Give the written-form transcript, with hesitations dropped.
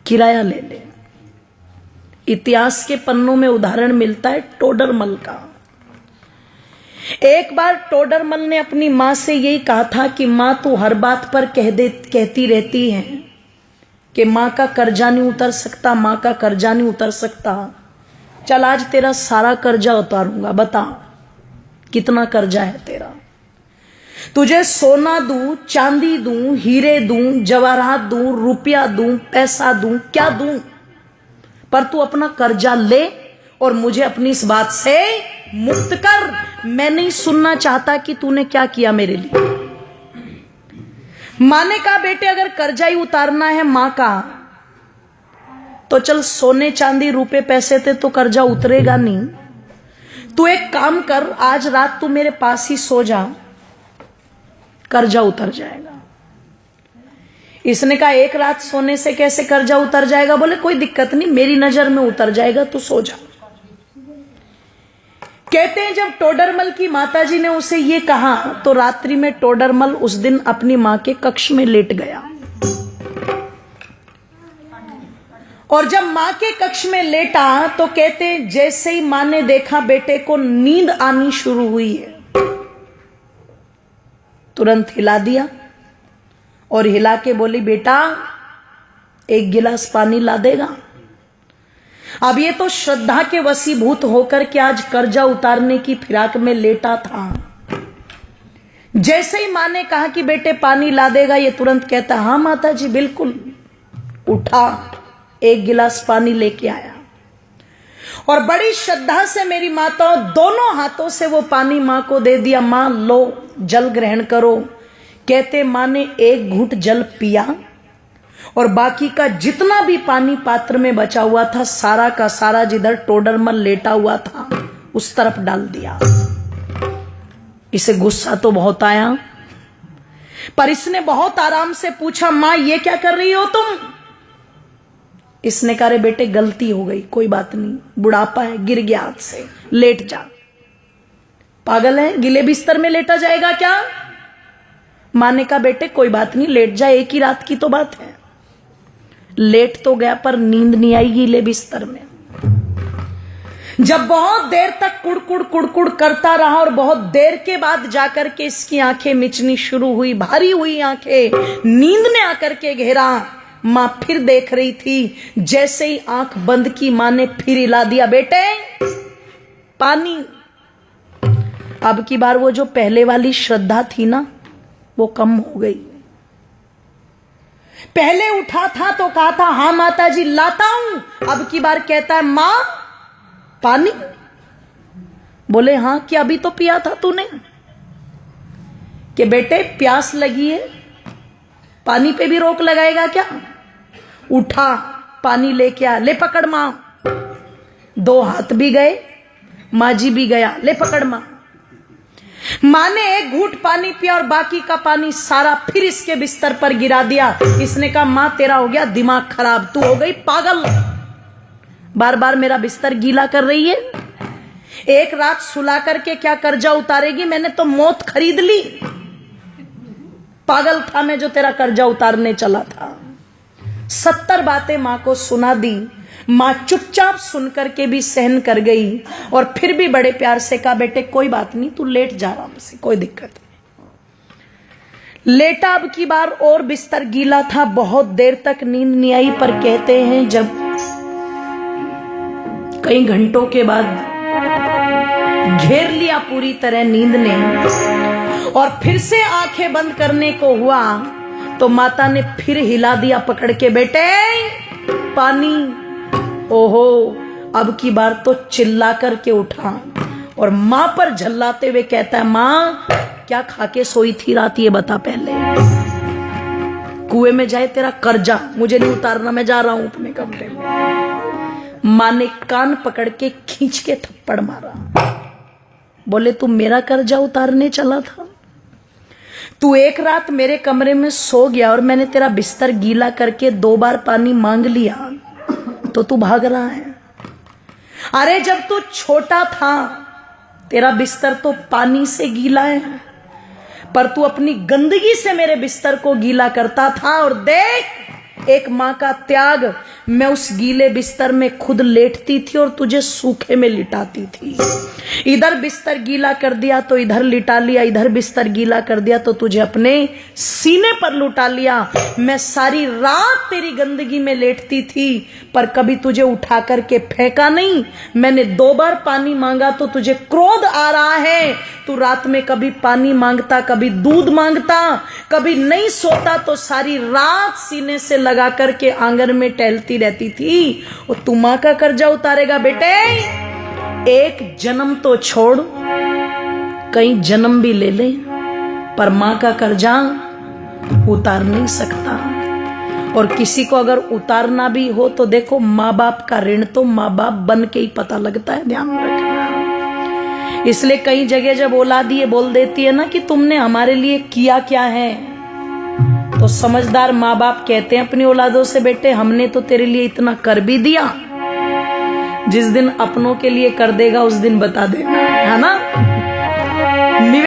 किराया ले ले। इतिहास के पन्नों में उदाहरण मिलता है टोडरमल का। एक बार टोडरमल ने अपनी मां से यही कहा था कि मां तू हर बात पर कहती रहती है कि मां का कर्जा नहीं उतर सकता, मां का कर्जा नहीं उतर सकता। चल आज तेरा सारा कर्जा उतारूंगा, बता कितना कर्जा है तेरा। तुझे सोना दूं, चांदी दूं, हीरे दूं, जवाहरात दूं, रुपया दूं, पैसा दूं, क्या दूं, पर तू अपना कर्जा ले और मुझे अपनी इस बात से मुक्त कर। मैं नहीं सुनना चाहता कि तूने क्या किया मेरे लिए। मां ने कहा बेटे अगर कर्जा ही उतारना है मां का तो चल सोने चांदी रुपए पैसे थे तो कर्जा उतरेगा नहीं। तू एक काम कर, आज रात तू मेरे पास ही सो जा, कर्जा उतर जाएगा। इसने कहा एक रात सोने से कैसे कर्जा उतर जाएगा? बोले कोई दिक्कत नहीं, मेरी नजर में उतर जाएगा, तू सो जा। कहते हैं जब टोडरमल की माताजी ने उसे ये कहा तो रात्रि में टोडरमल उस दिन अपनी मां के कक्ष में लेट गया। और जब मां के कक्ष में लेटा तो कहते हैं जैसे ही मां ने देखा बेटे को नींद आनी शुरू हुई है, तुरंत हिला दिया और हिला के बोली बेटा एक गिलास पानी ला देगा। अब ये तो श्रद्धा के वशीभूत होकर के आज कर्जा उतारने की फिराक में लेटा था। जैसे ही मां ने कहा कि बेटे पानी ला देगा, ये तुरंत कहता हाँ माता जी बिल्कुल। उठा, एक गिलास पानी लेके आया और बड़ी श्रद्धा से मेरी माताओं दोनों हाथों से वो पानी मां को दे दिया। मां लो जल ग्रहण करो। कहते मां ने एक घूंट जल पिया और बाकी का जितना भी पानी पात्र में बचा हुआ था सारा का सारा जिधर टोडरमल लेटा हुआ था उस तरफ डाल दिया। इसे गुस्सा तो बहुत आया, पर इसने बहुत आराम से पूछा मां ये क्या कर रही हो तुम? इसने कहा रे बेटे गलती हो गई, कोई बात नहीं, बुढ़ापा है, गिर गया हाथ से, लेट जा। पागल है, गिले बिस्तर में लेटा जाएगा क्या? मां ने कहा बेटे कोई बात नहीं, लेट जा, एक ही रात की तो बात है। लेट तो गया पर नींद नहीं आई गीले बिस्तर में। जब बहुत देर तक कुड़कुड़ कुड़कुड़ करता रहा और बहुत देर के बाद जाकर के इसकी आंखें मिचनी शुरू हुई, भारी हुई आंखें, नींद ने आकर के घेरा। मां फिर देख रही थी। जैसे ही आंख बंद की मां ने फिर हिला दिया बेटे पानी। अब की बार वो जो पहले वाली श्रद्धा थी ना वो कम हो गई। पहले उठा था तो कहा था हाँ माता जी लाता हूं, अब की बार कहता है मां पानी। बोले हाँ कि अभी तो पिया था तूने? कि बेटे प्यास लगी है, पानी पे भी रोक लगाएगा क्या? उठा पानी लेके आ, ले पकड़ मां। दो हाथ भी गए, मां जी भी गया, ले पकड़ मां। मां ने एक घूंट पानी पिया और बाकी का पानी सारा फिर इसके बिस्तर पर गिरा दिया। इसने कहा मां तेरा हो गया दिमाग खराब, तू हो गई पागल, बार बार मेरा बिस्तर गीला कर रही है। एक रात सुला करके क्या कर्जा उतारेगी? मैंने तो मौत खरीद ली। पागल था मैं जो तेरा कर्जा उतारने चला था। 70 बातें मां को सुना दी। मां चुपचाप सुन करके भी सहन कर गई और फिर भी बड़े प्यार से कहा बेटे कोई बात नहीं, तू लेट जा आराम से, कोई दिक्कत नहीं। लेटा अब की बार और बिस्तर गीला था, बहुत देर तक नींद नहीं आई। पर कहते हैं जब कई घंटों के बाद घेर लिया पूरी तरह नींद ने और फिर से आंखें बंद करने को हुआ तो माता ने फिर हिला दिया पकड़ के बेटे पानी। ओहो, अब की बार तो चिल्ला करके उठा और मां पर झल्लाते हुए कहता है मां क्या खा के सोई थी रात, ये बता पहले। कुएं में जाए तेरा कर्जा, मुझे नहीं उतारना, मैं जा रहा हूं अपने कमरे में। मां ने कान पकड़ के खींच के थप्पड़ मारा। बोले तू मेरा कर्जा उतारने चला था? तू एक रात मेरे कमरे में सो गया और मैंने तेरा बिस्तर गीला करके 2 बार पानी मांग लिया तो तू भाग रहा है। अरे जब तू छोटा था तेरा बिस्तर तो पानी से गीला है, पर तू अपनी गंदगी से मेरे बिस्तर को गीला करता था। और देख एक मां का त्याग, मैं उस गीले बिस्तर में खुद लेटती थी और तुझे सूखे में लिटाती थी। इधर बिस्तर गीला कर दिया तो इधर लिटा लिया, इधर बिस्तर गीला कर दिया तो तुझे अपने सीने पर लुटा लिया। मैं सारी रात तेरी गंदगी में लेटती थी पर कभी तुझे उठा करके फेंका नहीं। मैंने 2 बार पानी मांगा तो तुझे क्रोध आ रहा है। तू रात में कभी पानी मांगता, कभी दूध मांगता, कभी नहीं सोता तो सारी रात सीने से लगा करके आंगन में टहलती रहती थी। और तू मां का कर्जा उतारेगा बेटे? एक जन्म तो छोड़, कई जन्म भी ले ले, पर मां का कर्जा उतार नहीं सकता। और किसी को अगर उतारना भी हो तो देखो, माँ बाप का ऋण तो माँ बाप बन के ही पता लगता है, ध्यान रखना। इसलिए कई जगह जब औलाद ये बोल देती है ना कि तुमने हमारे लिए किया क्या है, तो समझदार माँ बाप कहते हैं अपनी औलादों से, बेटे हमने तो तेरे लिए इतना कर भी दिया, जिस दिन अपनों के लिए कर देगा उस दिन बता देना, है ना।